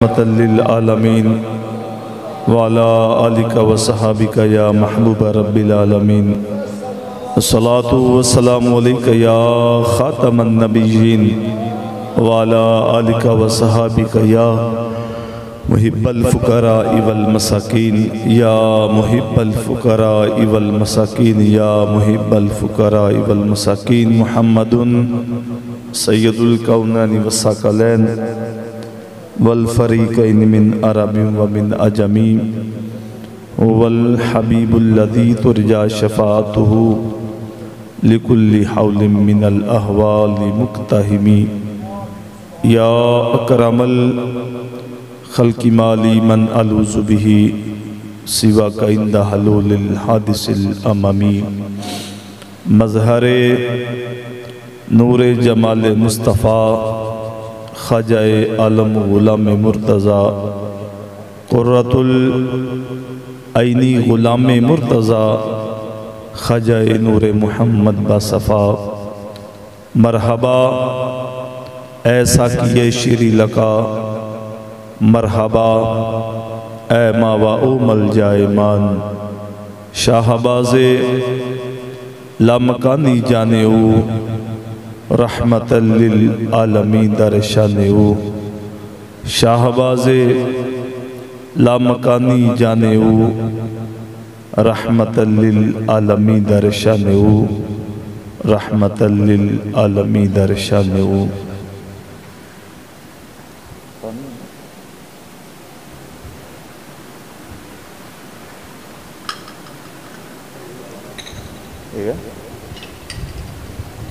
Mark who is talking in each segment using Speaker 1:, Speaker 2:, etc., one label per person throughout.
Speaker 1: رحمة للعالمين وعلى آلك وصحابك يا محبوب رب العالمين الصلاة والسلام عليك يا خاتم النبيين وعلى آلك وصحابك يا محب الفقراء والمساكين يا محب الفقراء والمساكين يا محب الفقراء والمساكين محمد سيد الكونين والثقلين والفريقين من عرب ومن عجم والحبيب الذي ترجى شفاعته لكل حول من الأهوال مقتحم يا أكرم الخلق مالي من ألوذ به سواك عند حلول الحادث الأمامي مظہر نور جمال مصطفیٰ خواجہ عالم غلام مرتضی قرۃ العینی غلام مرتضی خواجہ نور محمد باصفا مرحبا اے ساقی شیری لکا مرحبا اے ماوا او ملجا ایمان شاہباز لامکانی جانے او رحمت للعالمین در شانیو شاہباز لامکانی جانیو رحمت للعالمین در شانیو رحمت للعالمین در شانیو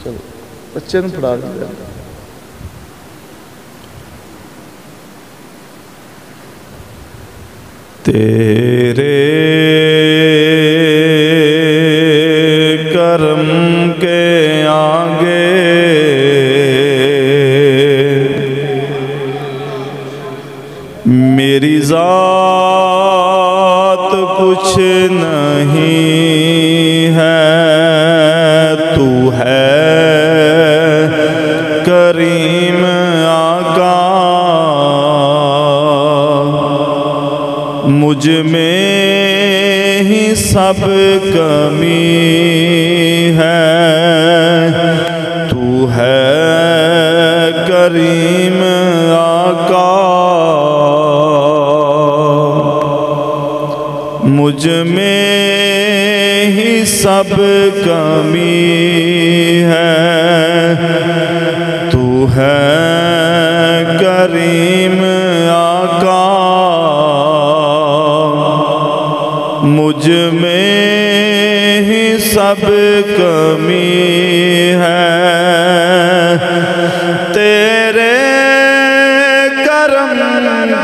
Speaker 1: چلو بچے نے پڑھا دیا تیرے کرم کے آگے میری ذات کچھ نہیں ہے تو ہے کریم آقا مجھ میں ہی سب کمی ہے تو ہے کریم آقا مجھ میں ہی سب کمی ہے تو ہے کریم آقا مجھ میں ہی سب کمی ہے تیرے کرم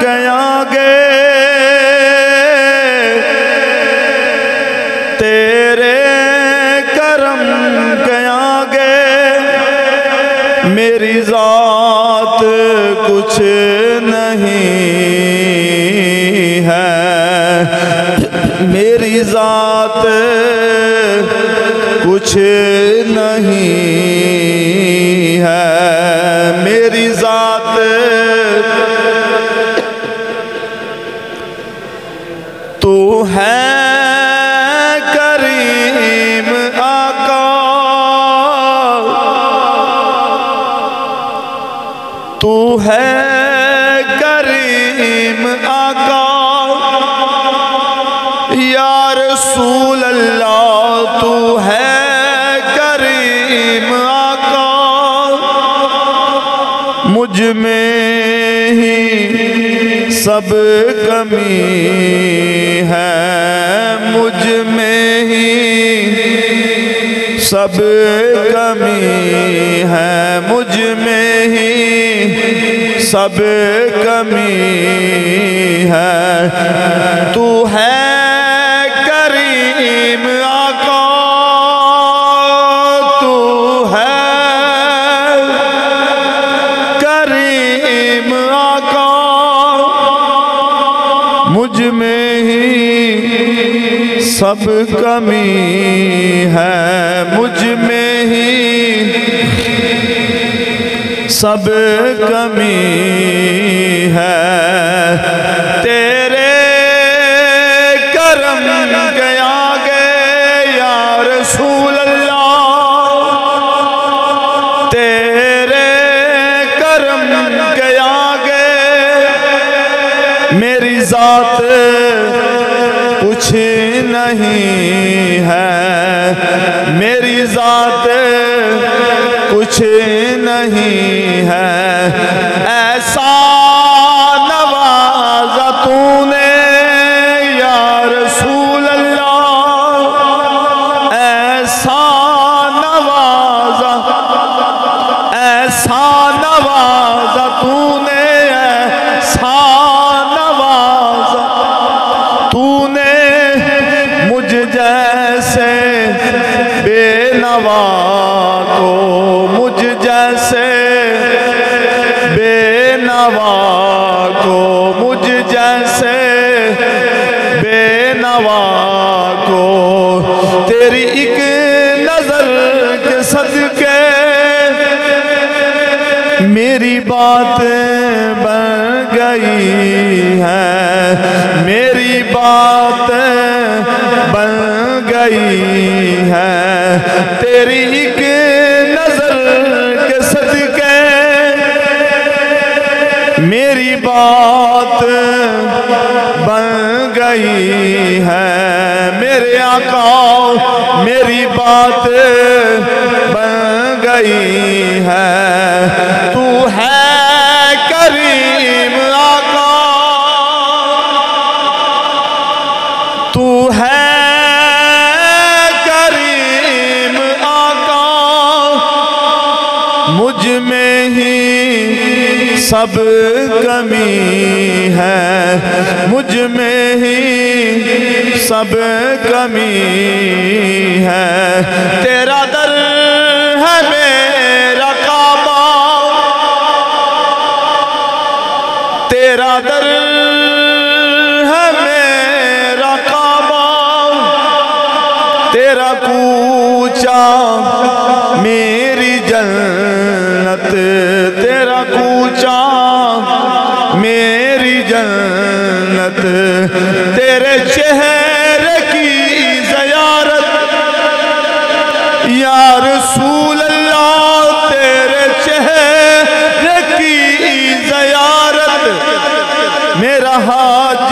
Speaker 1: کے آگے تیرے کرم کے آگے میری ذات کچھ نہیں ہے میری ذات کچھ نہیں ہے میری ذات تو ہے کریم آقا تو ہے کریم آقا یا رسول اللہ تو ہے کریم آقا مجھ میں ہی سب کمی ہے مجھ میں ہی سب کمی ہے مجھ میں ہی سب کمی ہے تو ہے کریم آقا تو ہے کریم آقا مجھ میں ہی سب کمی ہے مجھ میں ہی سب کمی ہے تیرے کرم کے آگے یا رسول اللہ، تیرے کرم کے آگے میری ذات کچھ نہیں ہے، میری ذات کچھ نہیں ہے۔ ایسا نوازا تو نے یا رسول اللہ، ایسا نوازا، ایسا نوازا تو نے، ایسا نوازا تو نے مجھ جیسے بے نوا کو، مجھ جیسے بے نوا کو، مجھ جیسے بے نوا کو تیری ایک نظر کے صدقے میری بات بن گئی ہے، میری بات بن گئی ہے، تیری ایک نظر کے صدقے میری بات بن گئی ہے، میرے آقا میری بات بن گئی ہے۔ تو ہے کریم آقا، تو ہے کریم آقا، مجھ میں ہی سب کمی ہے، مجھ میں ہی سب کمی ہے۔ تیرا در ہے میرا کعبہ، تیرا در ہے میرا کعبہ، تیرا کوچا میری جنت، تیرا کوچا میری جنت، تیرے چہرے کی زیارت یا رسول اللہ، تیرے چہرے کی زیارت میرا حاج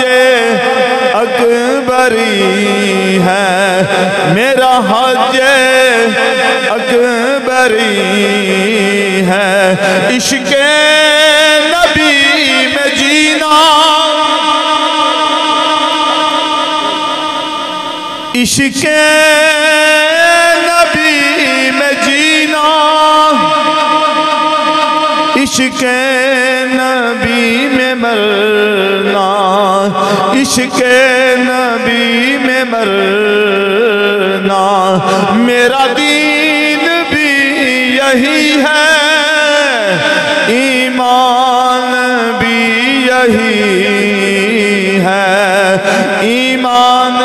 Speaker 1: اکبری ہے، میرا حاج اکبری ہے۔ عشق نبی میں جینا، عشق نبی میں جینا، عشق نبی میں مرنا، عشق نبی میں مرنا، میرا دین بھی یہی ہے، ایمان بھی یہی ہے، ایمان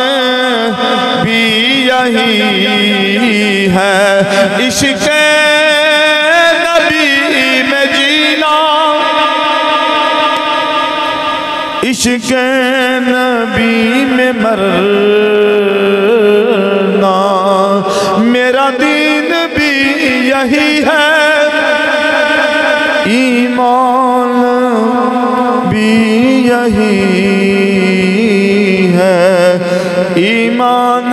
Speaker 1: بھی یہی ہے۔ عشق نبی میں جینا، عشق نبی میں مرنا، میرا دین بھی یہی ہے، ایمان بھی یہی ہے، ایمان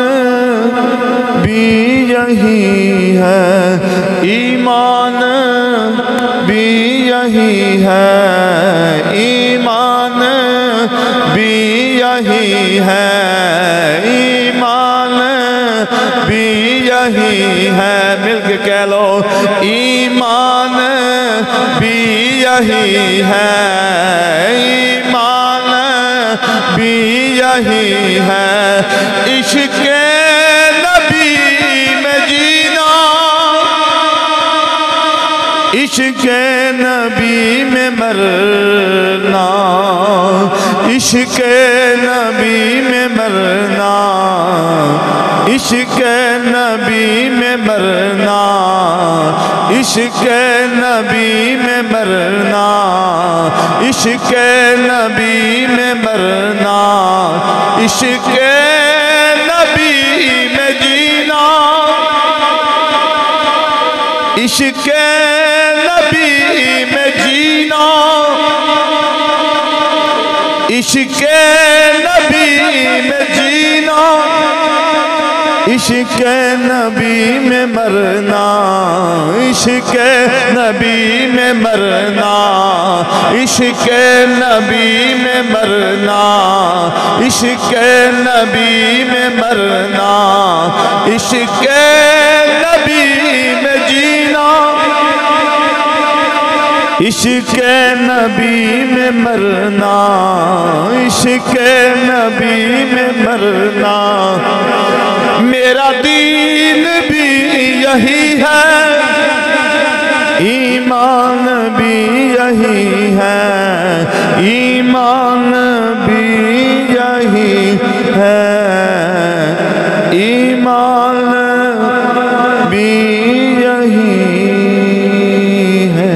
Speaker 1: بھی یہی ہے، ایمان بھی یہی ہے، ایمان بھی یہی ہے، ایمان بھی یہی ہے۔ مل کے کہہ لو ایمان بھی یہی ہے، ایمان بھی یہی ہے۔ عشق نبی میں جینا، عشق نبی میں مرنا، عشق نبی میں مرنا، عشق نبی میں مرنا، عشق نبی میں مرنا عشق نبی میں مرنا عشق نبی میں جینا عشق نبی میں جینا عشق نبی میں جینا عشق نبی میں مرنا عشق نبی میں مرنا عشق نبی میں مرنا عشق نبی میں مرنا عشق نبی میں جینا عشق نبی میں مرنا عشق نبی میں مرنا میرا دین بھی یہی ہے ایمان بھی یہی ہے ایمان بھی یہی ہے ایمان بھی یہی ہے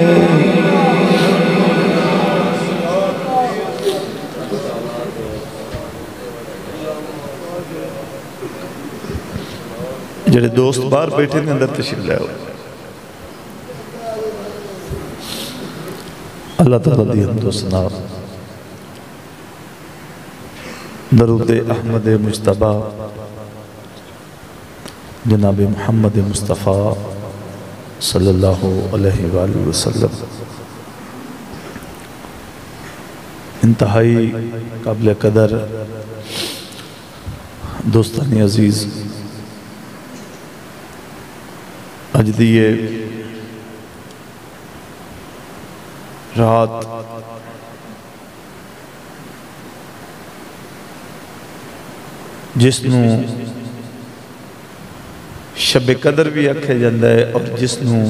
Speaker 1: جڑے دوست باہر بیٹھے نے اندر تشریف لے آؤ اللہ تعالیٰ دی حمد و ثنا درود احمد مجتبی جناب محمد مصطفیٰ صلی اللہ علیہ وآلہ وسلم انتہائی قابل قدر دوستانی عزیز اج دیئے رات جس نو شب قدر بھی آکھیا جاندہ ہے اور جس نو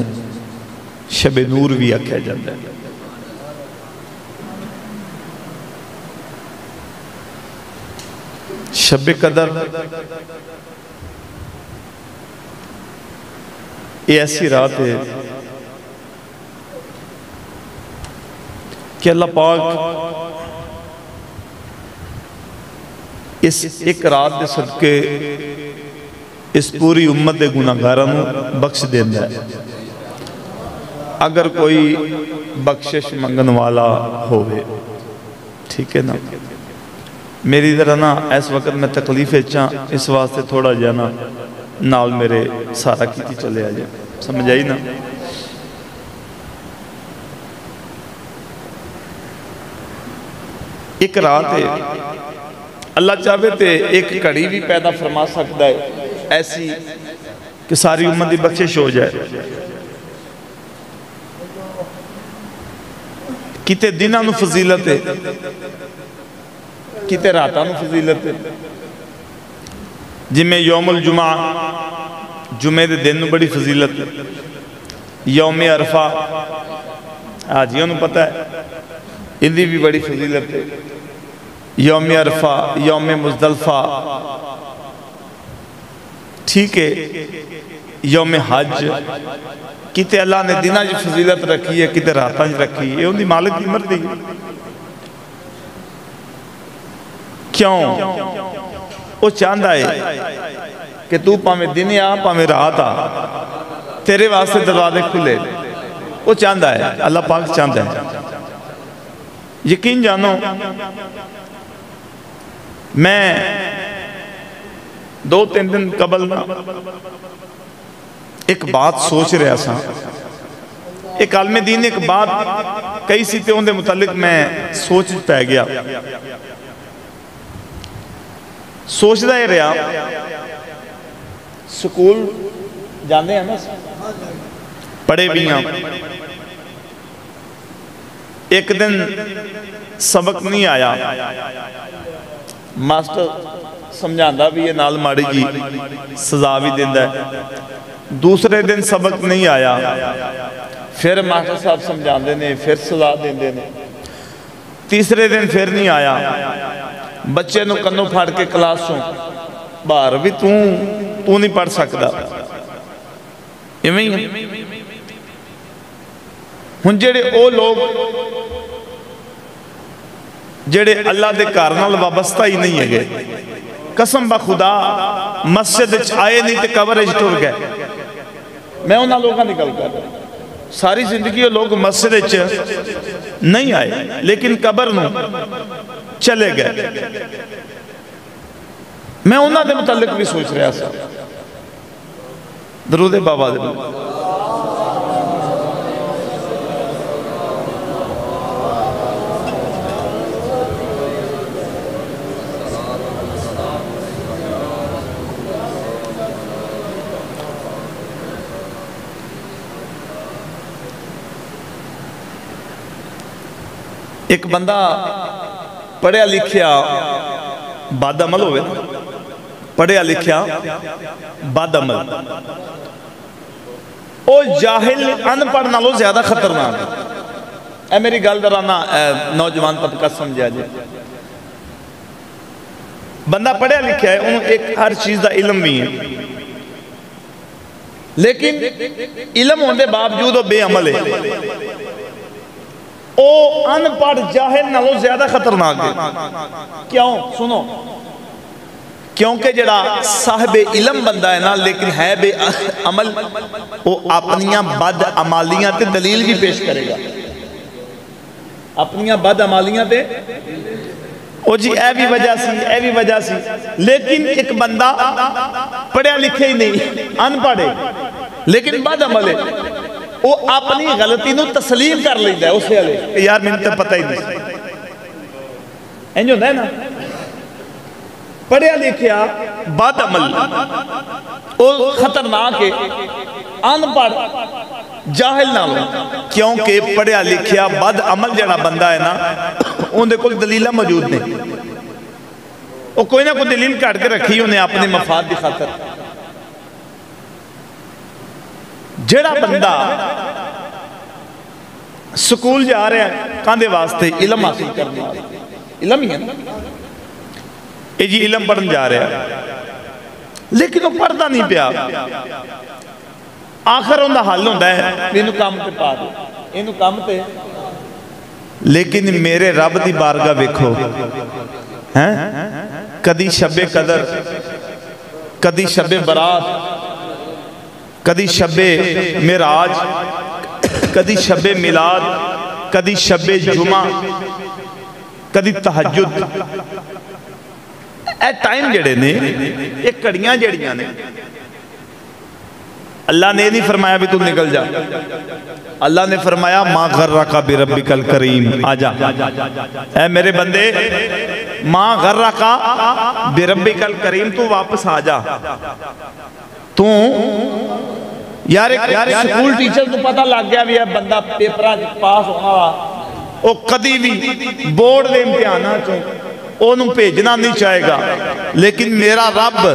Speaker 1: شب نور بھی آکھیا جاندہ ہے شب قدر یہ ایسی رات ہے کہ اللہ پاک اس ایک رات دے صدقے اس پوری امت دے گناہگاراں بخش دیندہ ہے اگر کوئی بخشش منگن والا ہوئے ٹھیک ہے نا میری ذرا نا اس وقت میں تکلیف چاہاں اس واسطے تھوڑا جانا نال میرے سارا کیتی چلے آجائے سمجھ آئی نا ایک رات ہے اللہ چاہے تے ایک کڑی بھی پیدا فرما سکتا ہے ایسی کہ ساری امت دی بخشش ہو جائے کتے دنہ نو فضیلت ہے کتے راتہ نو فضیلت ہے جن میں یوم الجمعہ جمعہ دے دن نو بڑی فضیلت ہے یوم عرفہ آجیوں نو پتہ ہے اندھی بھی بڑی فضیلت ہے یوم عرفہ یوم مزدلفہ ٹھیک ہے یوم حج کتے اللہ نے دنہ جو فضیلت رکھی ہے کتے راتاں جو رکھی ہے اندھی مالک کی مردی کیوں وہ چاندہ ہے کہ تو پامیں دن آ پامیں رات آ تیرے واسطے دروازے کھلے وہ چاندہ ہے اللہ پاک چاندہ ہے یقین جانو میں 2-3 دن قبل ایک بات سوچ رہا سا ایک عالم دین ایک بات کئی سیتے ہوندے متعلق میں سوچ پہ گیا سوچ دا ہی رہا سکول جاندے ہیں نا پڑھے بھی ہیں ایک دن سبق نہیں آیا ماسٹر سمجھاندہ بھی ہے نال ماڑی جی سزا بھی دیندہ ہے دوسرے دن سبق نہیں آیا پھر ماسٹر صاحب سمجھاندے نے پھر سزا دیندے نے تیسرے دن پھر نہیں آیا بچے نو کنو پھاڑ کے کلاسوں باہر بھی تو نہیں پڑھ سکتا ہن جڑے او لوگ جڑے اللہ دے گھر نال وابستہ ہی نہیں ہے گئے، قسم بخدا مسجد آئے نہیں تے قبر ٹر گئے. میں انہاں لوگاں دی گل کر رہا ساری زندگی وہ لوگ مسجد نہیں آئے لیکن قبر نو چلے گئے. میں انہاں دے متعلق بھی سوچ رہا سا. درود بابا دے ایک بندہ پڑھیا لکھیا بد عمل ہوئے نا، پڑھیا لکھیا بد عمل او جاہل ان پڑھ نالوں زیادہ خطرناک ہے. اے میری گل درانا نوجوان طبقہ سمجھا جائے. بندہ پڑھیا لکھیا ہے انہوں ایک ہر چیز دا علم بھی ہے لیکن علم ہونے باوجود وہ بے عمل ہے. او ان پڑھ جاہل نالوں زیادہ خطرناک ہے. کیوں؟ سنو، کیونکہ جڑا صاحب علم بندہ ہے نا لیکن ہے بے عمل، وہ اپنیاں بد عمالیاں تے دلیل بھی پیش کرے گا. اپنیاں بد عمالیاں تے او جی اے بھی وجہ سی، اے بھی وجہ سی. لیکن ایک بندہ پڑھیا لکھے ہی نہیں، ان پڑھے لیکن بد عمل ہے، وہ اپنی غلطی نو تسلیم کر لیندہ ہے اسے علیہ کہ یار میں نے تو پتہ ہی نہیں. انجو ہے نا پڑھیا لکھیا بد عمل وہ خطرناک ہے ان پڑھ جاہل نہ ہو. کیونکہ پڑھیا لکھیا بد عمل جڑا بندہ ہے نا ان دے کوئی دلیلہ موجود نہیں. وہ کوئی نہ کوئی دلیل کٹ کے رکھی انہیں اپنے مفاد دی خاطر. جڑا بندہ سکول جا رہے ہیں کاندے واسطے علم حاصل کرنے علم ہی ہے نا، اے جی علم پڑھن جا رہے ہیں لیکن وہ پڑھتا نہیں پیا. آخر انہا حل ہوندہ ہے انہوں کام تے پا دے انہوں کام تے. لیکن میرے رب دی بارگاہ ویکھو کدی شب قدر، کدی شب برات، کدی شب معراج، کدی شب میلاد، کدی شب جمعہ، کدی تہجد. اے ٹائم جڑے نے ایک کڑیاں جڑیاں نے. اللہ نے نہیں فرمایا بھی تو نکل جا. اللہ نے فرمایا ما غرک بربک الکریم، آجا اے میرے بندے ما غرک بربک الکریم، تو واپس آجا. تو یار سکول ٹیچر تو پتہ لگ گیا بھی ہے بندہ پیپرہ پاس ہونا رہا، وہ کدی بھی بورڈ دے امتحانہ چوں انہوں بھیجنا نہیں چاہے گا. لیکن میرا رب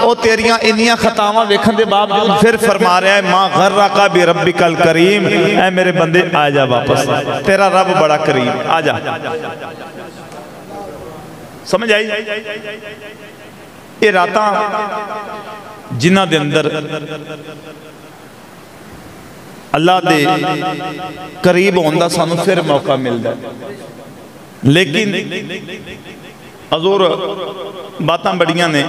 Speaker 1: او تیریاں انیاں خطاواں ویکھن دے باوجود پھر فرما رہا ہے ما غرک بربک الکریم، اے میرے بندے آجا واپس، تیرا رب بڑا کریم، آجا. سمجھ آئی؟ یہ راتاں جنہ دے اندر اللہ دے قریب ہوندہ سانو پھر موقع ملتا ہے. لیکن حضور باتاں بڑیاں نے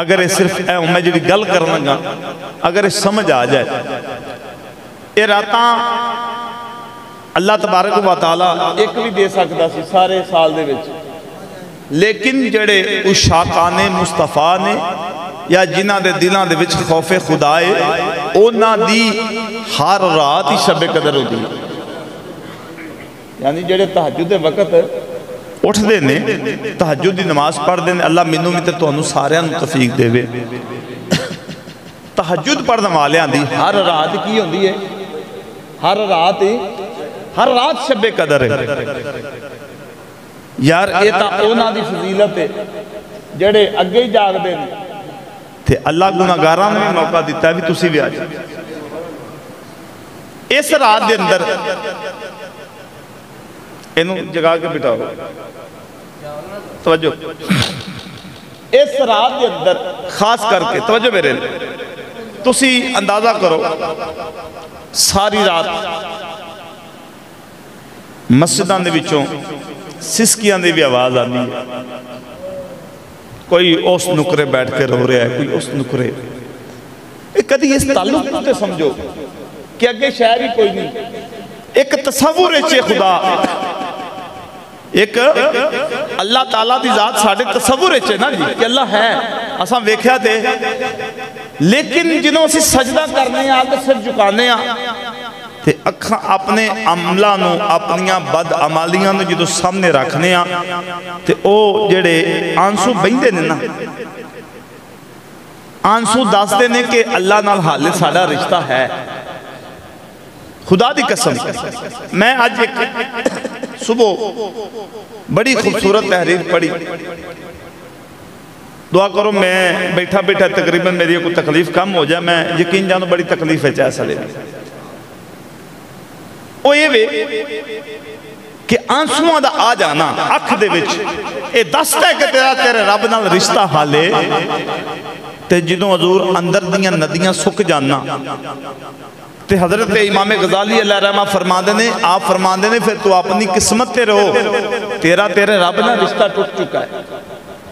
Speaker 1: اگر صرف میں جڑی گل کرنا گا اگر سمجھ آ جائے. یہ راتاں اللہ تبارک و تعالیٰ ایک بھی دے سکتا سی سارے سال دے وچ، لیکن جڑے اشاقان مصطفیٰ نے یا جنہ دے دلان دے وچ خوف خدا ہے اونا دی ہر رات ہی شب قدر ہو دی. یعنی جڑے تہجد وقت اٹھ دینے تہجد دی نماز پڑھ دینے اللہ منوں میں تو انہوں سارے انہوں تفیق دے وے. تہجد پڑھنے والے دی ہر رات کی ہوندی ہے، ہر رات شب قدر ہے. یار یہ تا اونا دی فضیلت ہے جڑے اگے ہی جاگ دینے تھے. اللہ گناہگاراں نے موقع دیتا ہے بھی تسی بھی آج اس رات دے اندر انہوں جگہ کے بٹھاؤ توجہ. اس رات دے اندر خاص کر کے توجہ میرے تسی اندازہ کرو ساری رات مسجدوں دے وچوں سسکیاں دی بھی آواز آتی ہے، کوئی اس نکرے بیٹھ کے رو رہا ہے، کوئی اس نکرے. کدی اس تعلق تے سمجھو کہ اگے شہر ہی کوئی نہیں. ایک تصور ہے خدا، ایک اللہ تعالیٰ دی ذات ساڑھے تصور ہے نا جی کہ اللہ ہے، اساں ویکھیا دے، لیکن جنہوں اسی سجدہ کرنے ہیں آگے سر جھکانے ہیں تے اکھاں اپنے عملہ نو اپنیاں بد عمالیاں نو جدو سامنے رکھنے ہیں تے او جڑے آنسو بہندے نے نا، آنسو داستے نے کہ اللہ نال حالے ساڑھا رشتہ ہے. خدا دی قسم میں آج ایک صبح بڑی خوبصورت تحریر پڑھی. دعا کرو میں بیٹھا بیٹھا تقریباً میری کوئی تکلیف کم ہو جائے، میں یقین جانو بڑی تکلیف ہے چاہے سلے وہ یہ وے کہ آنسوان دا آ جانا اکھ دے وچ اے دستا ہے کہ تیرے رب نال رشتہ حالے تے جدوں حضور اندر دیاں ندیاں سک جانا تے حضرت امام غزالی علیہ رحمہ فرما دینے، آپ فرما دینے پھر تو اپنی قسمت تے رہو، تیرے رب نال رشتہ ٹوٹ چکا ہے،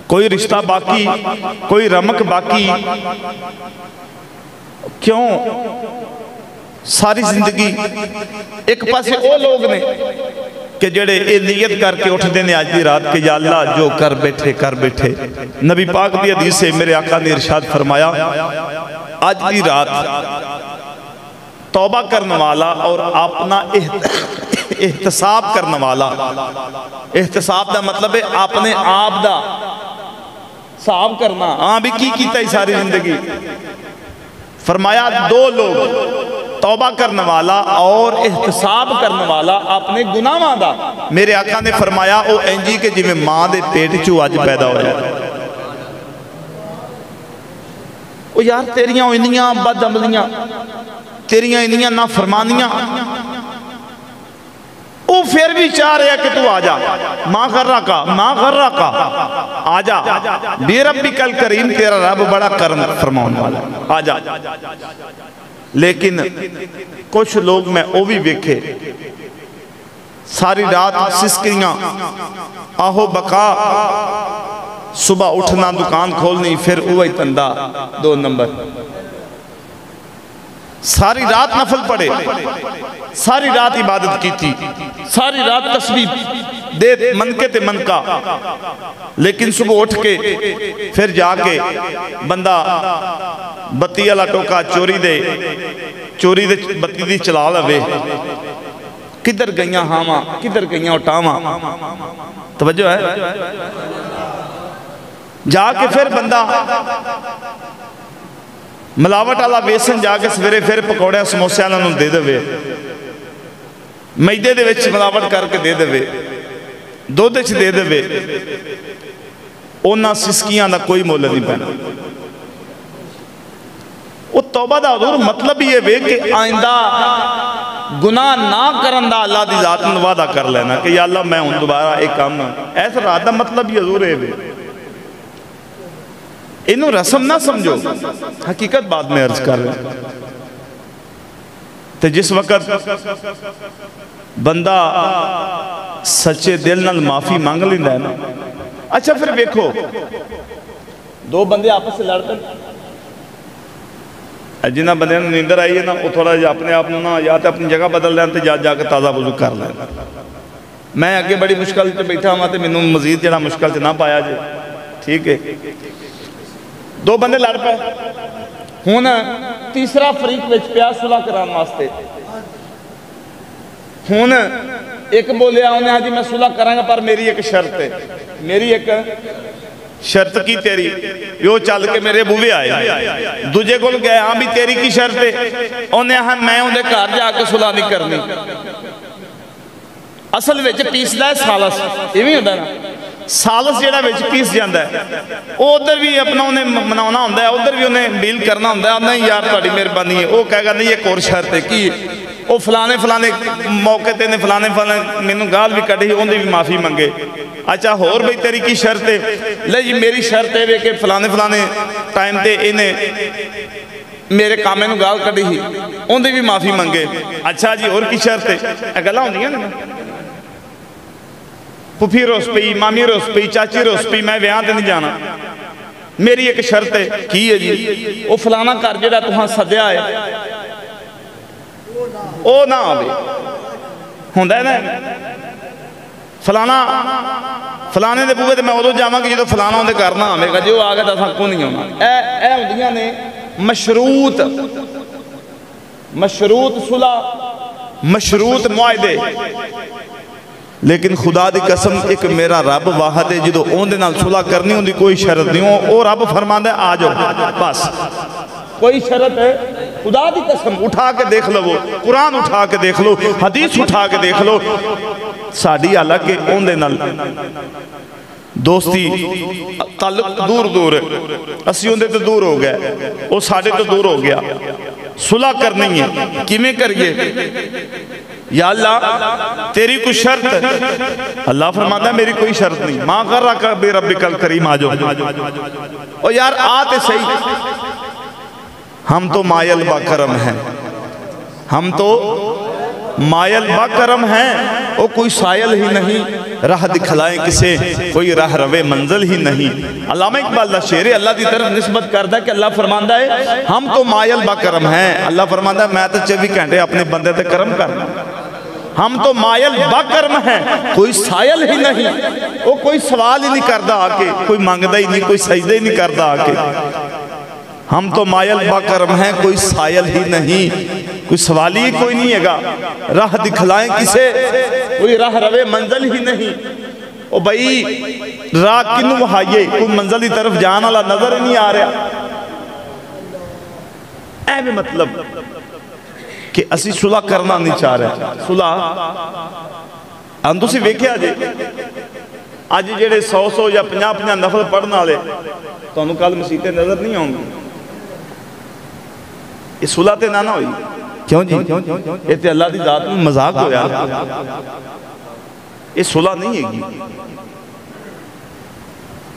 Speaker 1: کوئی رشتہ باقی، کوئی رمک باقی. کیوں ساری زندگی ایک پاسے او لوگ نے کہ جڑے اے نیت کر کے اٹھ دینے آج دی رات کہ یا اللہ جو کر بیٹھے. نبی پاک دی حدیث سے میرے آقا نے ارشاد فرمایا آج دی رات توبہ کرنے والا اور اپنا احتساب کرنے والا، احتساب دا مطلب ہے اپنے آپ دا صاحب کرنا، ہاں بھی کی کیتا ہی ساری زندگی. فرمایا دو لوگ، توبہ کرنے والا اور احتساب کرنے والا اپنے گناہاں دا. میرے آقا نے فرمایا او انجی کے جی میں ماں دے پیٹ چو آج پیدا ہو جائے. او یار تیریاں انیاں بد عملیاں، تیریاں انیاں نافرمانیاں، او پھر بھی چاہ رہے کہ تو آجا، ماں غرہ کا آجا، بے ربک الکریم تیرا رب بڑا کرم فرماؤن والا آجا. لیکن کچھ لوگ میں او بھی بیکھے ساری رات سسکیاں آہو بقا، صبح اٹھنا دکان کھولنی پھر اوہی تندہ 2 نمبر، ساری رات نفل پڑے، ساری رات عبادت کی تھی، ساری رات تسبیح دے منکے تے منکا، لیکن صبح اٹھ کے پھر جا کے بندہ بتی اللہ ٹوکا چوری دے بتی دی چلا لوے، کدھر گئیاں ہاما کدھر گئیاں اٹھاما. توجہ ہے جا کے پھر بندہ ملاوٹ اللہ بیسن جا کے سویرے پھر پکوڑے سموسے اللہ دے دوے، میدے دے وچ ملاوٹ کر کے دے دوے، دودھ وچ دے دوے، اونا سسکیاں دا کوئی مول نہیں پہنا. وہ توبہ دا حضور مطلب یہ وے کہ آئندہ گناہ نہ کرندہ اللہ دی ذات نے وعدہ کر لینا کہ یا اللہ میں ہوں دوبارہ ایک کام ایسا رات دا مطلب یہ حضور ہے وے. انہوں رسم نہ سمجھو، حقیقت بعد میں عرض کر رہے ہیں. تو جس وقت بندہ سچے دل نال معافی مانگ لیندہ ہے نا. اچھا پھر دیکھو 2 بندے آپس سے لڑتے ہیں، جنہ بندے نے نیندر آئی ہے نا وہ تھوڑا جا اپنے آپ نا یا تو اپنی جگہ بدل لیتے جا کے تازہ وضو کر لیتے. میں آگے بڑی مشکل سے بیٹھا ہوں تو میں نے مزید جڑا مشکل سے نہ پایا جائے. ٹھیک ہے 2 بندے لڑ پہ ہون تیسرا فریق وچ پیا صلح کران واسطے. ہون ایک بولے آنے ہاں جی میں صلح کریں گا پر میری ایک شرط ہے. میری ایک شرط کی تیری یو چل کے میرے بوے آئے دوجے کو گئے ہاں بھی تیری کی شرط ہے. انہیں ہاں میں انہیں کار جا کے صلح نہیں کرنی. اصل وچ پیس دا ہے سالس، یہ بھی ہوتا ہے نا سالس جیڑا وچ پیس جاندہ ہے وہ ادھر بھی اپنا انہیں مناؤنا ہوندہ ہے، ادھر بھی انہیں بیل کرنا ہوندہ ہے. نہیں یار تھوڑی مہربانی ہے، وہ کہے گا نہیں ایک اور شرط ہے کہ وہ فلانے موقع تے نے فلانے میں نے گال بھی کٹھی انہیں بھی معافی منگے. اچھا اور بھئی تیری کی شرط ہے؟ لے جی میری شرط ہے کہ فلانے ٹائم تے انہیں میرے کامے نو گال کٹھی انہیں بھی معافی منگے. اچھا جی اور کی شرط ہے؟ گلہ ہوندی ہے نا پھوپھی روس پئی مامی روس پئی چاچی روس پئی میں ویاں تے نہیں جانا میری ایک شرط ہے کی ہے جی وہ فلانا کر جڑا تہاں سدیا ہے او نہ آوے ہوندہ ہے نا فلانے دے بوئے دے میں ادو جاواں کہ جدو فلانا ہوندے کرنا آوے گا جو آگے تساں کو نہیں ہونا اے ہوندیاں نے مشروط صلح مشروط معاہدے لیکن خدا دی قسم ایک میرا رب واحد ہے جدو اون دے نال صلح کرنی ہوندی کوئی شرط نہیں ہو اور رب فرماندہ ہے آجو بس کوئی شرط ہے خدا دی قسم اٹھا کے دیکھ لو قرآن اٹھا کے دیکھ لو حدیث اٹھا کے دیکھ لو ساڑھی اللہ کے اون دے نال دوستی تعلق دور ہے اسی اون دے تو دور ہو گیا وہ ساڑھے تو دور ہو گیا صلح کرنی ہے کیمیں کریے یا اللہ تیری کوئی شرط اللہ فرماتا ہے میری کوئی شرط نہیں ماں کر رکھا بے ربک الکریم آجو اور یار آتے صحیح ہم تو مائل با کرم ہیں ہم تو مائل با کرم ہیں وہ کوئی سائل ہی نہیں راہ دکھلائیں کسے کوئی راہ روے منزل ہی نہیں علامہ اقبال دا شعر اللہ دی طرف نسبت کردہ ہے کہ اللہ فرماندہ ہے ہم تو مائل با کرم ہیں اللہ فرماندہ ہے میں تو 24 گھنٹے اپنے بندے تے کرم کرنا ہم تو مائل با کرم ہیں کوئی سائل ہی نہیں وہ کوئی سوال ہی نہیں کردہ آکے کوئی مانگدہ ہی نہیں کوئی سجدہ ہی نہیں کردہ آکے ہم تو مائل با کرم ہیں کوئی سائل ہی نہیں کوئی سوالی ہی کوئی نہیں ہے گا راہ دکھلائیں کسے کوئی راہ روے منزل ہی نہیں او بھائی راہ کنو وہائیے کوئی منزل ہی طرف جانا لا نظر ہی نہیں آ رہا اے بھی مطلب کہ اسی صلح کرنا نہیں چاہ رہے صلح اندو سی ویکھے آجے آج جیڑے 100 یا 50 نفل پڑھنا لے تو انہوں کال مسیحتے نظر نہیں ہوں گے یہ صلح تے نہ ہوئی کیوں جی یہ تے اللہ دی ذات میں مذاق ہو یا یہ صلح نہیں ہے گی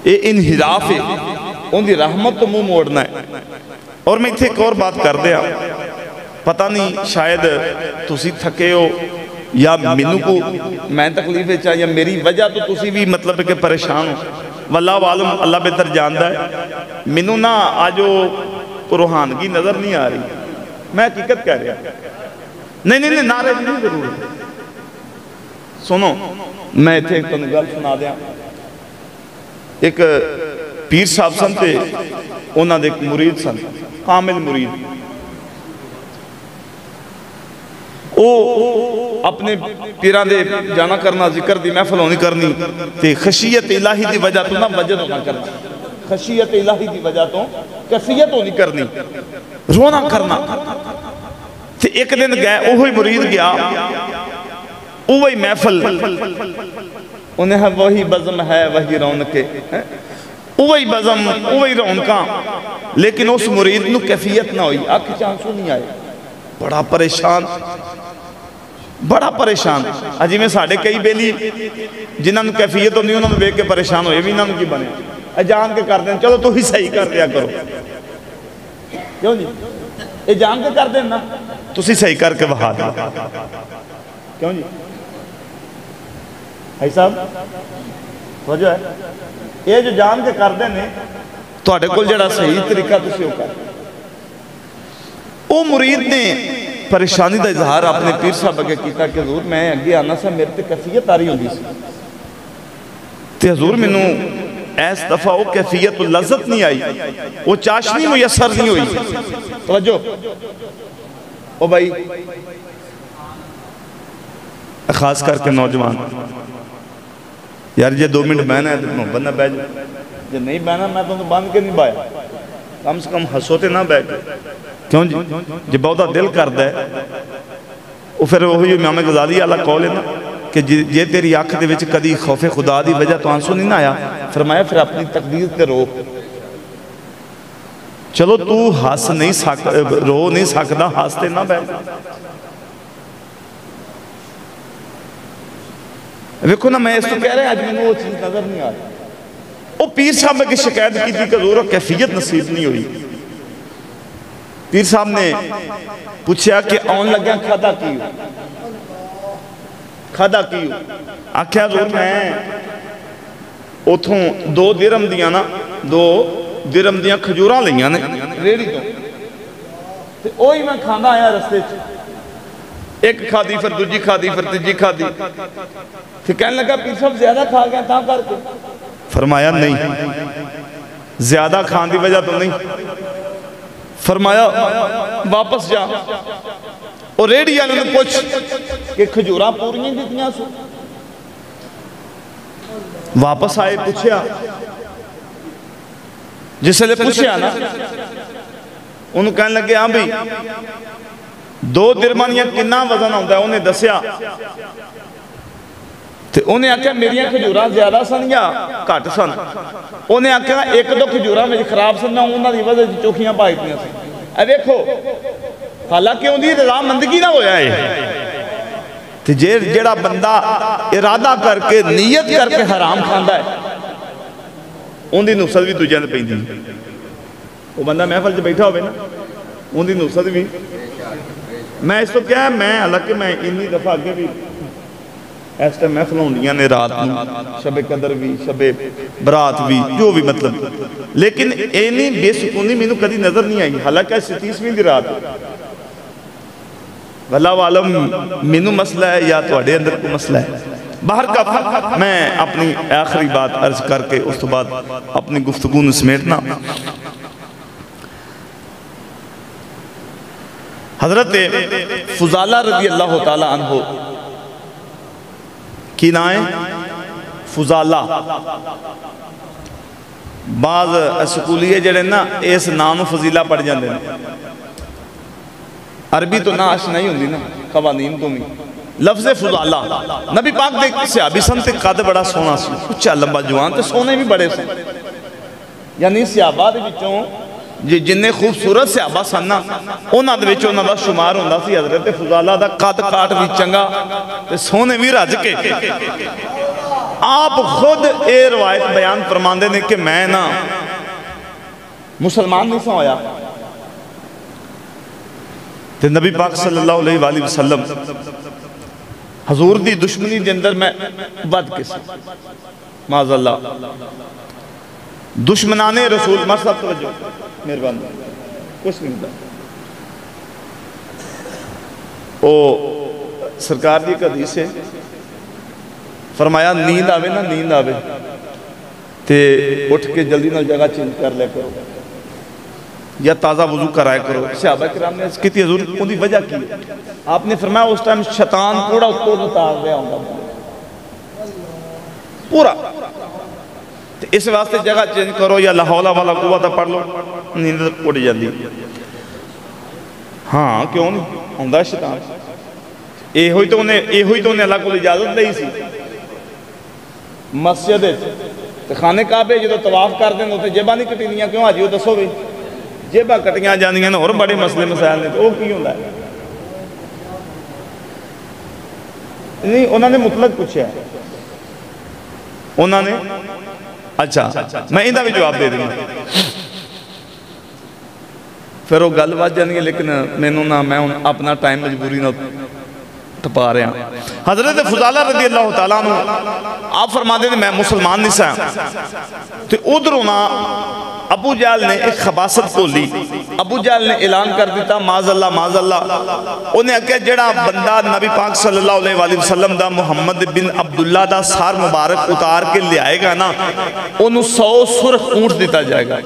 Speaker 1: یہ انحراف ہے ان دی رحمت تو منہ موڑنا ہے اور میں اتھے ایک اور بات کر دیا پتہ نہیں شاید تسی تھکے ہو یا منو کو میں تکلیفیں چاہے یا میری وجہ تو تسی بھی مطلب ہے کہ پریشان ہو واللہ عالم اللہ بہتر جاندہ ہے منو نہ آجو روحانگی نظر نہیں آ رہی میں حقیقت کہہ رہا نہیں نعرے نہیں ضرور سنو میں اتھے ایک تنگل سنا دیا ایک پیر صاحب سن تے انہاں دے ایک مرید سن کامل مرید او اپنے پیران دے جانا کرنا ذکر دی محفل ہونی کرنی تے خشیت الہی دی وجہ تو نہ وجد ہونا کرنا خشیت الہی دی وجہ تو کیفیت ہونی کرنی رونا کرنا تے ایک دن گئے اوہی مرید گیا اوہی محفل انہیں وہی بزم ہے وہی رونکے اوہی بزم اوہی رونکاں لیکن اس مرید نو کیفیت نہ ہوئی آنکھ چانسو نہیں آئے بڑا پریشان اجی میں ساڑھے کئی بیلی جنہاں نو کیفیت ہوندی انہوں نے بیک کے پریشان ہوئے بھی انہوں نے کی بنے جان کے کر دیں چلو تو ہی صحیح کر دیا کرو کیوں جی یہ جان کے کر دیں نا تو ہی صحیح کر کے بہا دیں کیوں جی بھائی صاحب وجہ ہے یہ جو جان کے کر دیں تو آٹھے کل جڑا صحیح طریقہ تو سے ہو کر او مرید نے پریشانی دا اظہار اپنے پیر صاحب کے کیتا کہ حضور میں اگے آنا سا میرے تے کیفیت آ رہی ہوں دی سی تے حضور میں نو ایس دفعہ وہ کیفیت و لذت نہیں آئی وہ چاشنی میسر نہیں ہوئی توجہ او بھائی خاص کر کے نوجوان یار یہ 2 منٹ بہنا ہے تو بندہ بیج جو نہیں بہنا میں تو باندھ کے نہیں بایا کم سے کم ہسوتے نہ بیٹھ کیوں جی جو بہتا دل کرد ہے وہ پھر وہی امام غزالی اللہ قول ہے نا کہ یہ تیری آنکھ دے وچ کدی خوف خدا دی وجہ تو آنسو نہیں آیا فرمایا پھر اپنی تقدیر تے رو چلو تو ہس نہیں رو نہیں سکتا ہستے نہ بیٹھ ویکھو نا میں اس تو کہہ رہے ہیں آج میں وہ چیز نظر نہیں آ رہی وہ پیر صاحب کی شکایت کی تھی کہ حضور کیفیت نصیب نہیں ہوئی پیر صاحب نے پوچھا کہ آن لگیا کھاتا کی کھادا کی آکھیا حضور میں اتھوں 2 درہم دیاں نا 2 درہم دیاں کھجوراں لئیاں نے ریڑی تو اوہی میں کھانا آیا رستے ایک کھا دی پھر دوجی کھا دی پھر تیجی کھا دی پھر کہنے لگا پیر صاحب زیادہ کھا گیا تھا کر کے فرمایا نہیں زیادہ کھان دی وجہ تو نہیں فرمایا واپس جا اور ریڈی آنے نے پوچھ کہ کھجوراں پوریاں جتنیاں سو واپس آئے پوچھیا جسے لے پوچھیا نا انہوں کہنے لگے ہاں بھی 2 درہمانیاں کنا وزن ہوندہ ہے انہیں دسیا تو انہیں آکھا میریاں کھجوراں زیادہ سن یا کٹ سن انہیں آکھا 1-2 کھجوراں میں خراب سن نہ انہوں نے وزن چوکھیاں پائی دیا سن اے دیکھو حالانکہ انہیں رضا مندگی نہ ہویا ہے تو جیڑا بندہ ارادہ کر کے نیت کر کے حرام کھاندہ ہے انہیں نفسد بھی تجھے پہن دی وہ بندہ محفل جو بیٹھا ہوئے نا انہیں نفسد بھی میں اس تو کیا ہے میں حالانکہ میں انہی دفعہ آگے بھی اس ٹائم محفل ہوندیاں نے رات میں شب قدر بھی شب برات بھی جو بھی مطلب لیکن اینی بے سکونی میں کدی نظر نہیں آئی حالانکہ 37ویں دی رات واللہ عالم مینو مسئلہ ہے یا تو اڑے اندر کو مسئلہ ہے باہر کا میں اپنی آخری بات عرض کر کے اس تو بعد اپنی گفتگو نے سمیٹنا حضرت فضالہ رضی اللہ تعالیٰ عنہ کی نائیں فضالہ بعض سکولیے جڑے نا اس نام فضیلہ پڑھ جاندے نا عربی تو نہ آشنا ہی ہوندی نا قوانین کو میں لفظ فضالہ نبی پاک دیکھ صحابی سن تے قد بڑا سونا سی اچھا لمبا جوان تے سونے بھی بڑے سن یعنی صحابہ دے بچوں جنہیں خوبصورت صحابہ سننا انہاں دے بچوں انہاں دا شمار ہوندہ سی حضرت فضالہ دا قد کاٹ بھی چنگا تے سونے بھی رج کے آپ خود اے روایت بیان فرماندے نے کہ میں نا مسلمان نہیں سا ہویا تے نبی پاک صلی اللہ علیہ وآلہ وسلم حضور دی دشمنی دے اندر میں بد کسی معاذ اللہ دشمنان رسول مرصد توجہ مہربان کچھ نہیں ہوتا او سرکار دی ایک حدیث ہے فرمایا نیند آوے نا نیند آوے تے اٹھ کے جلدی نہ جگہ چینج کر لے کرو یا تازہ وضو کرائے کرو صحابہ کرام نے اس کی تھی حضور ان دی وجہ کی آپ نے فرمایا اس ٹائم شیطان پورا اتور اتار رہا ہوں پورا اس واسطے جگہ چینج کرو یا لا حول ولا قوت پڑھ لو نیند اڑ جاندی ہاں کیوں نہیں ہوندا شیطان اے ہوئی تو انہیں اللہ کو اجازت دئی سی مسجد تے خانے کعبے جدو طواف کر دیں تے جیباں نہیں کٹینیاں کیوں آجیو دسو بھی جیباں کٹیاں جاندیاں اور بڑے مسئلے مسائل نے تو وہ کی ہوندا ہے نہیں انہوں نے مطلق پوچھا ہے انہوں نے اچھا میں اندھا بھی جواب دے دوں پھر وہ گل بات جانی ہے لیکن میں اپنا ٹائم مجبوری نہ ٹپا رہے ہیں حضرت فضالہ رضی اللہ تعالیٰ عنہ آپ فرما دیں میں مسلمان نہیں سا تو ادھروں نا ابو جہل نے ایک خباست کو لی ابو جہل نے اعلان کر دیتا معاذ اللہ انہیں کہا جڑا بندہ نبی پاک صلی اللہ علیہ وآلہ وسلم دا محمد بن عبداللہ دا سار مبارک اتار کے لے آئے گا نا انہوں 100 سرخ اونٹ دیتا جائے گا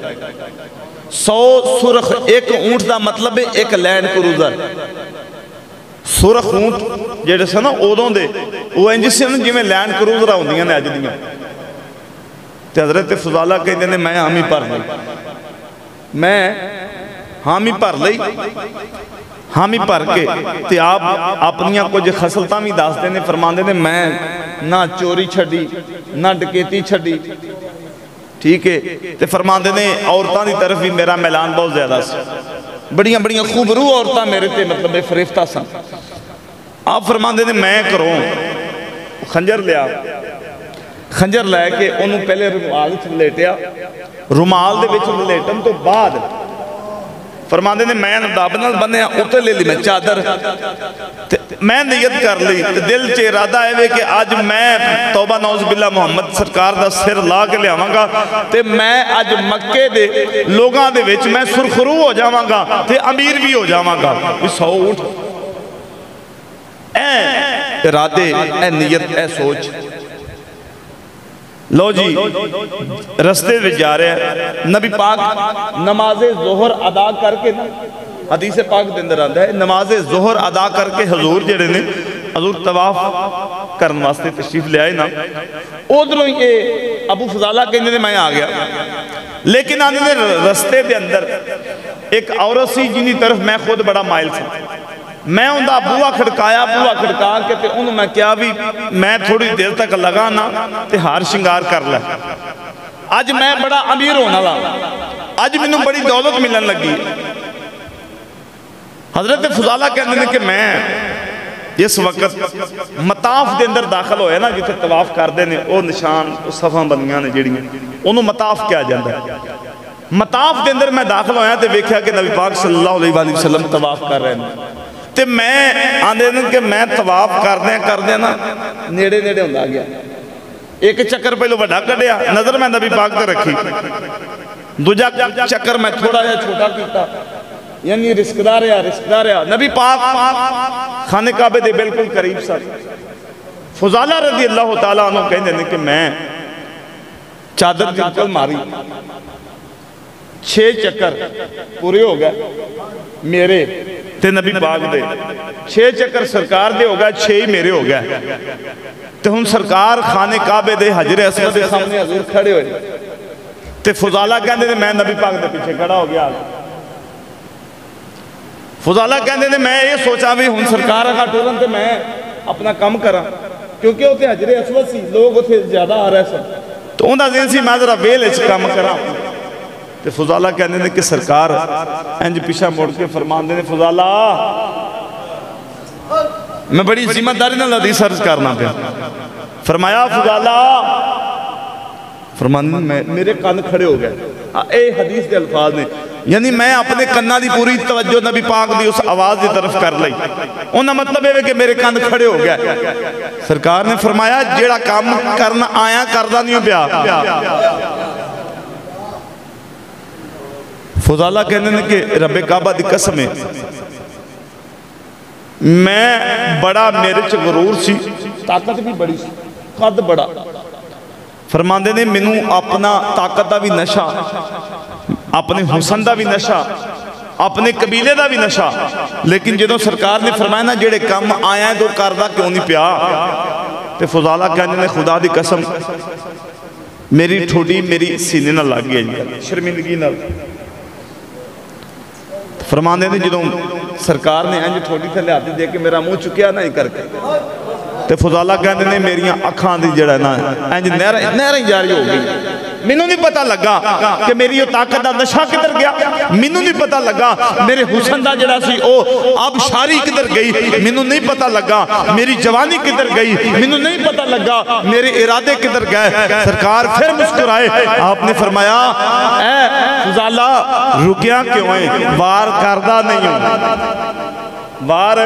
Speaker 1: 100 سرخ ایک اونٹ دا مطلب ہے ایک لینڈ کروزر سرخ اونٹ جیڑے سے نا اودوں دے وہ انجسی ہیں جی میں لینڈ کروزر ہوندیاں نے آج دیاں تے حضرت فضالہ کہتے ہیں میں حامی پر لئی میں حامی پر لئی حامی پر کے تے آپ اپنیاں کو جو خسلتہ میں داستے نے فرمان دیتے میں نہ چوری چھڑی نہ ڈکیتی چھڑی ٹھیک ہے تے فرمان دیتے عورتان دی طرف بھی میرا میلان بہت زیادہ سے بڑیاں خوب روح عورتاں میرے تے مطلب فریفتہ سن آپ فرمان دیتے میں کروں خنجر لیا خنجر لے کے انہوں پہلے رمال لیٹیا رمال دے بچ لیٹن تو بعد فرمان دیتے میں دابنال بنے ہیں اتر لے لی میں چادر میں نیت کر لی دل چ ارادہ ہے کہ آج میں توبہ نعوذ باللہ محمد سرکار دا سر لا کے لے آواں گا تے میں آج مکے دے لوگاں دے وچ میں سرخرو ہو جاواں گا تے امیر بھی ہو جاواں گا. سو اٹھ اے ارادے اے نیت اے سوچ. لو جی رستے میں جا رہے ہیں نبی پاک نماز ظہر ادا کر کے حدیث پاک دے اندر آندا ہے نماز ظہر ادا کر کے حضور جڑے نے حضور طواف کرن واسطے تشریف لے آئے نا ادھروں یہ ابو فضالہ کہنے نے میں آ گیا لیکن آنے رستے دے اندر ایک عورت سی جنہی طرف میں خود بڑا مائل تھا. میں اندھا بوا کھڑکا کے تے انہوں میں کیا بھی میں تھوڑی دیر تک لگا نا تے ہار شنگار کر لے. آج میں بڑا امیر ہونا لا آج میں بڑی دولت ملن لگی. حضرت فضالہ کہنے نے کہ میں اس وقت مطاف دے اندر داخل ہوئے نا جتے طواف کر دے نے او نشان او صفحہ بندیاں نے جڑی ہیں انہوں مطاف کیا جاندہ ہے. مطاف دے اندر میں داخل ہویا تے ویکھیا کہ نبی پاک صلی اللہ علیہ وسلم طواف کر رہے ہیں تے میں آندے دن کہ میں طواف کر دیں نا نیڑے ہوندہ گیا. ایک چکر پہلو بڑا کڑیا نظر میں نبی پاک تے رکھی دوجہ چکر میں تھوڑا یا چھوٹا کیتا یعنی رسکدار یا نبی پاک خانے کعبے دے بالکل قریب سا. فضالہ رضی اللہ تعالیٰ عنہ کہنے دیں کہ میں چادر جنکل ماری 6 چکر پورے ہو گئے میرے تے نبی پاک دے 6 چکر سرکار دے ہو گئے 6 ہی میرے ہو گئے تے ہن سرکار خانے کعبے دے حجر اسود دے سامنے حضور کھڑے ہوئے تے فضالہ کہنے دے میں نبی پاک دے پیچھے کھڑا ہو گیا. فضالہ کہنے دے میں یہ سوچا بھی ہن سرکار کا ٹولن تے میں اپنا کم کرا کیونکہ وہ تے حجر اسود سی لوگ تے زیادہ آ رہے سن تو اندھا ذہن سی میں ذرا ویل اچھ کم کرا. تے فضالہ کہنے دے کہ سرکار انج پیشہ موڑ کے فرمان دے فضالہ میں بڑی ذمہ داری نہ حدیث عرض کرنا پہ. فرمایا فضالہ فرمان دے میرے کان کھڑے ہو گئے. اے حدیث کے الفاظ نے یعنی میں اپنے کنہ دی پوری توجہ نبی پاک دی اس آواز دی طرف کر لئی انہاں مطلب ہے کہ میرے کان کھڑے ہو گئے. سرکار نے فرمایا جیڑا کام کرنا آیا کردہ نہیں پیا. فضالہ کہنے نے کہ رب کعبہ دی قسم ہے میں بڑا میرے چ غرور سی طاقت بھی بڑی سی قد بڑا فرماندے نے منو اپنا طاقت دا بھی نشہ اپنے حسن دا بھی نشہ اپنے قبیلے دا بھی نشہ لیکن جدوں سرکار نے فرمایا نا جڑے کم آیا ہے تو کردہ کیوں نہیں پیا. تے فضالہ کہنے نے خدا دی قسم میری ٹھوڑی میری سینے نہ لگ گیا شرمندگی نہ فرمان دے جدوں سرکار نے انج ٹھوڑی تھے لے آتی دے کہ میرا منہ چکیا نہیں کر کے تے فضالہ کہنے نے میریاں اکھاں دی جڑا نا انج نہریں جاری ہو گئی. منوں نہیں پتہ لگا کہ میری یہ طاقت دا نشہ کدھر گیا منوں نہیں پتہ لگا میرے حسن دا جڑا سی او اب شاری کدھر گئی منوں نہیں پتہ لگا میری جوانی کدھر گئی منوں نہیں پتہ لگا میرے ارادے کدھر گئے. سرکار پھر مسکرائے آپ نے فرمایا اے فضالہ رکیاں کیوں ہیں وار کردہ نہیں ہوں وار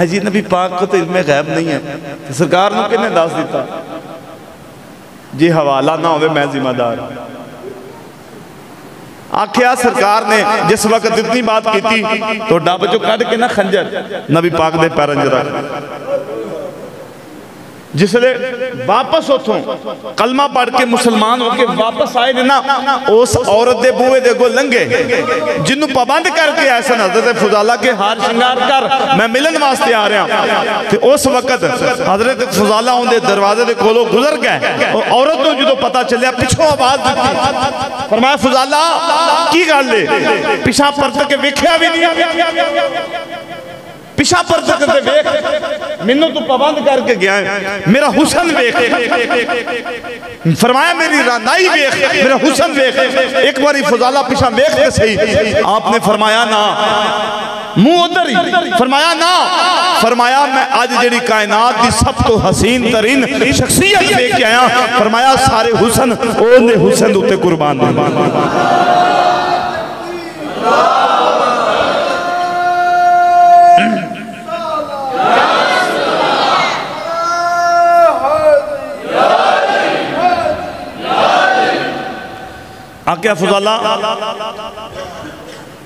Speaker 1: جی نبی پاک کو تو علم غیب نہیں ہے سرکار نے کنے داس دیتا جی حوالہ نہ ہوئے میں ذمہ دار. آکھیا سرکار نے جس وقت اتنی بات کی تھی تو ڈب جو کٹ کے نا خنجر نبی پاک دے پیرنج رکھ جس لئے واپس ہوتوں کلمہ پڑھ کے مسلمان ہو کے واپس آئے دینا اس عورت دے بوئے دے گو لنگے جنہوں پابند کر کے ایسا حضرت فضالہ کے ہار شنگار کر میں ملن واسطے آ رہا ہوں کہ اس وقت حضرت فضالہ ہوں دے دروازے دے کولو گزر گئے عورت نے جو پتا چلیا پچھو آواز دیتی فرمایا فضالہ کی گال لے پیشاں پرتر کے ویکھیا بھی نہیں پیشاں پر سکتے ویک منوں تو پابند کر کے گیا ہے میرا حسن ویک فرمایا میری رانائی ویک میرا حسن ویک ایک باری فضالہ پیشاں ویک کے صحیح آپ نے فرمایا نا منہ ادھر ہی فرمایا نا فرمایا میں آج جڑی کائنات دی سب تو حسین ترین شخصیت لے کے آیا فرمایا سارے حسن اوندے حسن دوتے قربان دے. آکیا فضالہ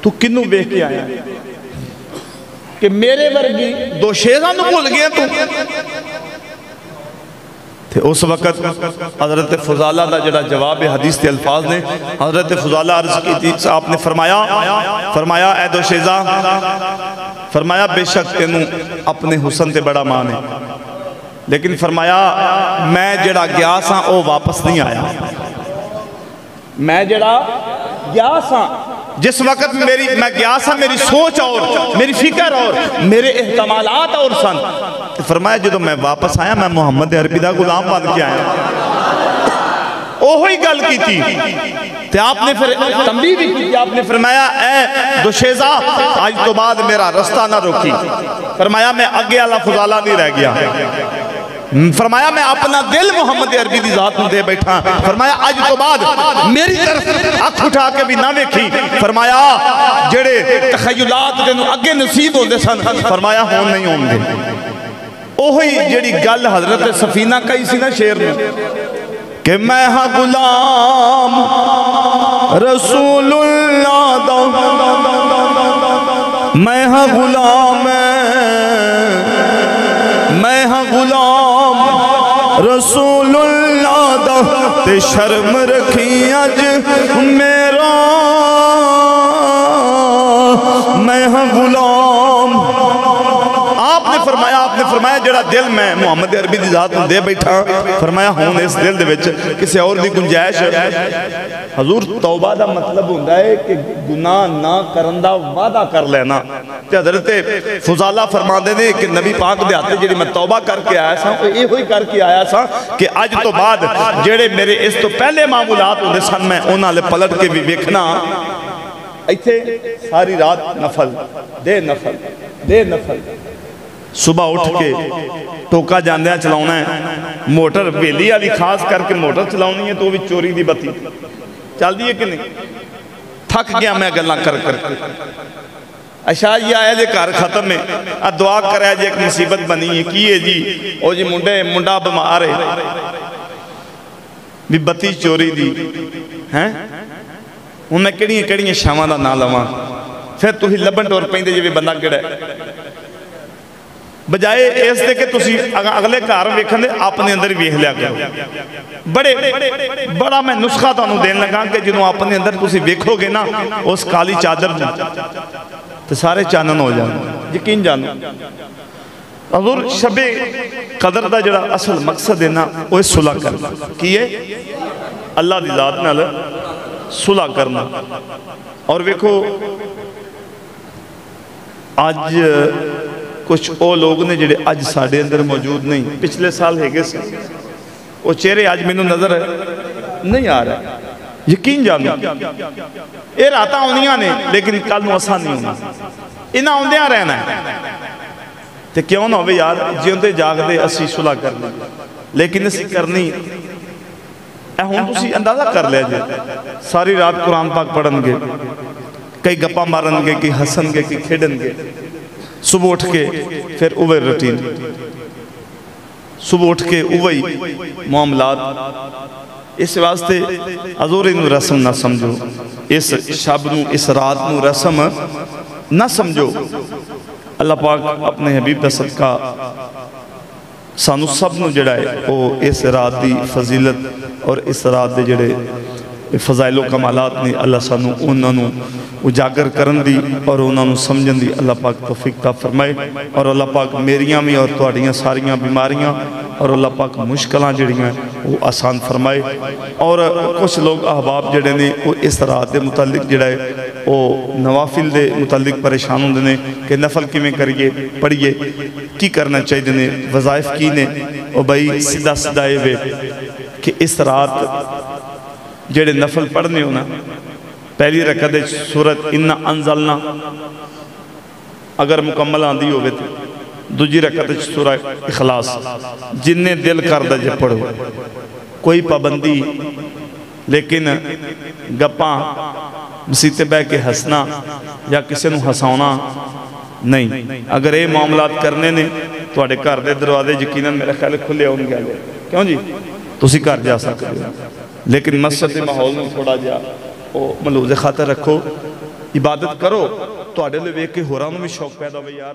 Speaker 1: تو کنوں بیخ کے آیا کہ میرے ورگی دو شیزان بھول گئے تو اس وقت حضرت فضالہ دا جڑا جواب حدیث کے الفاظ نے حضرت فضالہ عرض کی تھی آپ نے فرمایا اے دو شیزہ فرمایا بے شک تینوں اپنے حسن تے بڑا مان ہے لیکن فرمایا میں جڑا گیا ساں او واپس نہیں آیا میں جڑا گیا ساں جس وقت میں گیا سا میری سوچ اور میری فکر اور میرے احتمالات اور سن فرمایا جدو میں واپس آیا میں محمد عربی دا غلام بن کے آیا اوہی گل کی تھی تو آپ نے پھر تنبیہ بھی کی آپ نے فرمایا اے دوشیزہ آج تو بعد میرا رستہ نہ روکی فرمایا میں آگے اللہ فضالہ نہیں رہ گیا فرمایا میں اپنا دل محمد عربی دی ذات میں دے بیٹھا فرمایا آج تو بعد میری طرف آنکھ اٹھا کے بھی نہ ویکھی فرمایا جڑے تخیلات دنوں اگے نصیب ہوندے سن فرمایا ہون نہیں ہوندے اوہی جڑی گل حضرت سفینہ کئی سی نا شیر میں کہ میں ہاں غلام رسول اللہ دا میں ہاں غلام میں ہاں غلام رسول اللہ دا تے شرم رکھی اج میرا میں ہاں غلام آپ نے فرمایا جڑا دل میں محمد عربی دی ذات دے بیٹھا فرمایا ہون اس دل دے وچ کسی اور دی گنجائش حضور توبہ دا مطلب ہوندہ ہے کہ گناہ نہ کرندہ وعدہ کر لینا کہ حضرت فضالہ فرما دینے کہ نبی پاک دے آتے جڑی میں توبہ کر کے آیا سا یہ ہوئی کر کے آیا سا کہ آج تو بعد جڑے میرے اس تو پہلے معمولات ہوندے سن میں انہاں لے پلٹ کے بھی ویکھنا ایتھے ساری رات نفل دے نفل صبح اٹھ کے ٹوکا جاندیاں چلاؤنا ہے موٹر ویلی علی خاص کر کے موٹر چلاؤنی ہے تو بھی چوری دی بتی چل دیئے کہ نہیں تھک گیا میں گلاں کر اشاہ یہ آیا جے کار ختم ہے دعا کریا جے ایک مصیبت بنی ہے کیے جی او جی منڈا بمار ہے بھی بتی چوری دی ہیں ہوں میں کڑیاں شاواں دا نہ لواں پھر تو ہی لبن ٹور پہندے جی بھی بندہ کڑا ہے بجائے اس دے کہ تسی اگلے کار ویکھن دے اپنے اندر ویکھ لیا کرو بڑا میں نسخہ تانوں دین لگا کہ جنوں اپنے اندر تسی ویکھو گے نا اس کالی چادر تو سارے چانن ہو جانا یقین جانو حضور شب قدر دا جڑا اصل مقصد ہے نا وہ صلح کرنا کیے اللہ دی ذات نال صلح کرنا اور ویکھو آج کچھ او لوگ نے جڑے آج ساڑھے اندر موجود نہیں پچھلے سال ہے گے سے وہ چہرے آج میں نظر نہیں آ رہا یقین جانو اے راتا ہونیاں نے لیکن کل نو آسان نہیں ہونا انہاں ہوندیاں رہنا ہے تے کیوں نہ ہوئے یار جیوندے جاگ دے اسی صلح کرنی لیکن اسی کرنی اے ہون تسی اندازہ کر لے جے ساری رات قرآن پاک پڑھن گے کئی گپا مارن گے کئی ہسن گے کئی کھیڑن گے صبح اٹھ کے پھر اوے روٹین صبح اٹھ کے اوہی معاملات اس واسطے حضور انہوں رسم نہ سمجھو اس شب نو اس رات نو رسم نہ سمجھو اللہ پاک اپنے حبیب دا صدقہ سانو سب نو جڑا ہے وہ اس رات دی فضیلت اور اس رات دے جڑے فضائل و کمالات نے اللہ سانو انہوں اجاگر کرن دی اور انہوں سمجھن دی اللہ پاک توفیق تا فرمائے اور اللہ پاک میریاں میں اور توڑیاں ساریاں بیماریاں اور اللہ پاک مشکلان جڑیاں وہ آسان فرمائے اور کچھ لوگ احباب جڑے نے وہ اس رات دے متعلق جڑا ہے وہ نوافل دے متعلق پریشان ہوں نے کہ نفل کی میں کریے پڑھئے کی کرنا چاہیے دینے وظائف کی نے اور بھائی صدہ صدائے ہوئے کہ اس رات جڑے نفل پڑھنے ہونا پہلی رکعت سورت اِنَّا انزلنا اگر مکمل آندھی ہوئے تھے دوجی رکعت سورہ اخلاص جننے دل کردہ جے پڑھو کوئی پابندی لیکن گپاں مسیطے بے کے ہسنا یا کسی نو ہساؤنا نہیں اگر یہ معاملات کرنے نے تو اڑے کر دے دروازے یقیناً میرے خیال کھلے ہوں گے کیوں جی تو اسی کر جا سکتے لیکن مسجد کے ماحول میں تھوڑا جا ملحوظ خاطر رکھو، عبادت کرو تو آڈے لے ویک کے ہو رہا ہوں میں شوق پیدا ہوئے یار